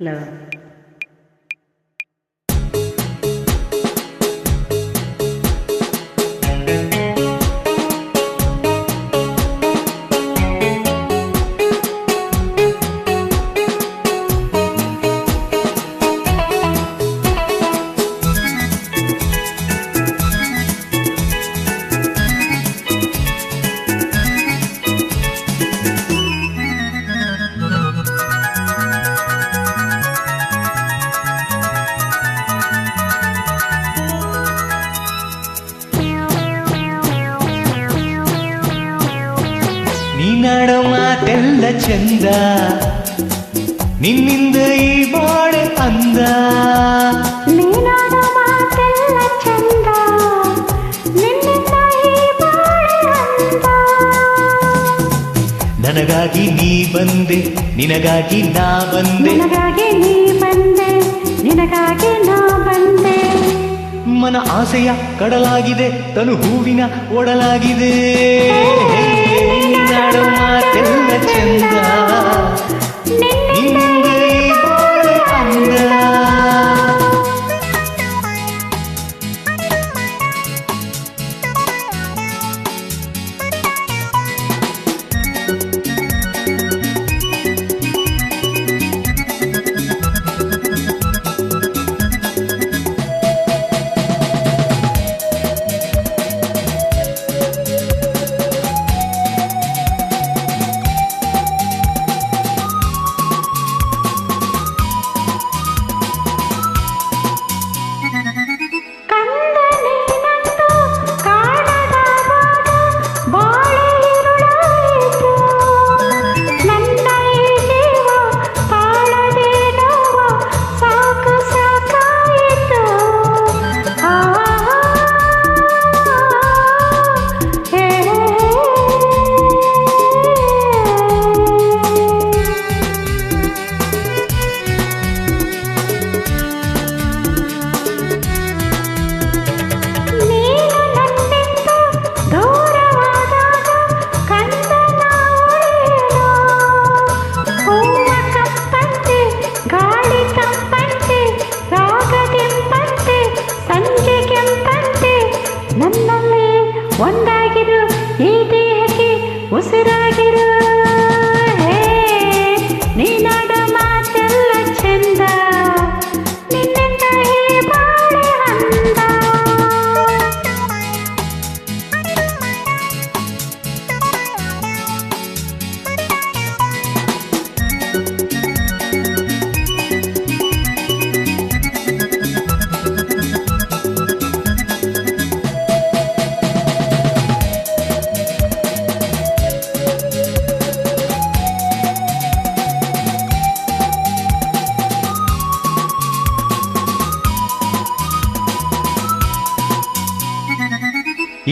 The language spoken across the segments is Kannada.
ಲವ್. ನೀನಾಡೋ ಮಾತೆಲ್ಲ ಚಂದ, ನಿನ್ನಿಂದ ಈ ಬಾಳೆ ಅಂದ. ನೀನಾಡೋ ಮಾತೆಲ್ಲ ಚಂದ, ನಿನ್ನಿಂದ ಈ ಬಾಳೆ ಅಂದ. ನನಗಾಗಿ ನೀ ಬಂದೆ, ನಿನಗಾಗಿ ನಾ ಬಂದೆ. ನನಗಾಗಿ ನೀ ಬಂದೆ, ನಿನಗಾಗಿ ನಾ ಬಂದೆ. ಮನ ಆಸೆಯ ಕಡಲಾಗಿದೆ, ತನು ಹೂವಿನ ಒಡಲಾಗಿದೆ. ನೀನಾಡೋ ಮಾತೆಲ್ಲ ಚಂದ, ನಿನ್ನಿಂದ ಈ ಬಾಳೆ ಅಂದ. ನನ್ನಲ್ಲಿ ಒಂದಾಗಿರು, ಈ ದೇಹಕ್ಕೆ ಉಸಿರಾಗಿರು. ನೀನಾಡೋ ಮಾತೆಲ್ಲ ಚಂದ, ನಿನ್ನಿಂದ ಈ ಬಾಳೆ ಅಂದ.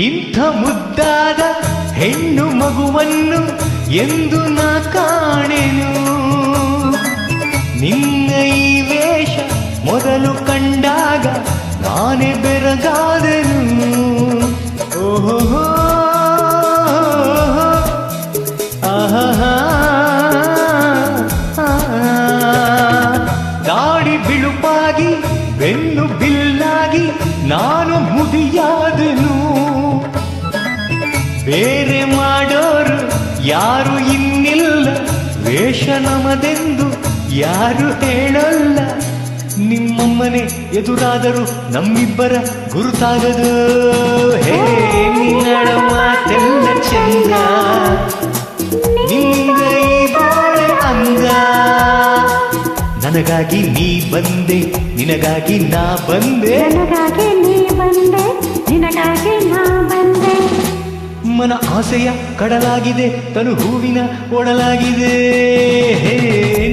ಇಂಥ ಮುದ್ದಾದ ಹೆಣ್ಣು ಮಗುವನ್ನು ಎಂದು ನಾ ಕಾಣೆನು. ನಿನ್ನ ಈ ವೇಷ ಮೊದಲು ಕಂಡಾಗ ನಾನೇ ಬೆರಗಾದೆನು. ಓಹೋ ಆಹಾ, ದಾಡಿ ಬಿಳುಪಾಗಿ ಬೆನ್ನು ಬಿಲ್ಲಾಗಿ ನಾನು ಮುದಿಯಾದೆನು. ಬೇರೆ ಮಾಡೋರು ಯಾರು ಇನ್ನಿಲ್ಲ, ವೇಷ ನಮದೆಂದು ಯಾರು ಹೇಳಲ್ಲ. ನಿಮ್ಮಮ್ಮನೆ ಎದುರಾದರೂ ನಮ್ಮಿಬ್ಬರ ಗುರುತಾಗದು. ನೀನಾಡೋ ಮಾತೆಲ್ಲ ಚಂದ, ನಿಂದ ಈ ಬಾಳೆ ಅಂದ. ನನಗಾಗಿ ನೀ ಬಂದೆ, ನಿನಗಾಗಿ ನಾ ಬಂದೆ. ನನಗಾಗಿ ನೀ ಬಂದೆ, ನಿನಗಾಗಿ ನಾ ಬಂದೆ. ಮನ ಆಸೆಯ ಕಡಲಾಗಿದೆ, ತನು ಹೂವಿನ ಒಡಲಾಗಿದೆ.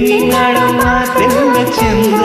ನೀನಾಡೋ ಮಾತೆಲ್ಲ ಚಂದ.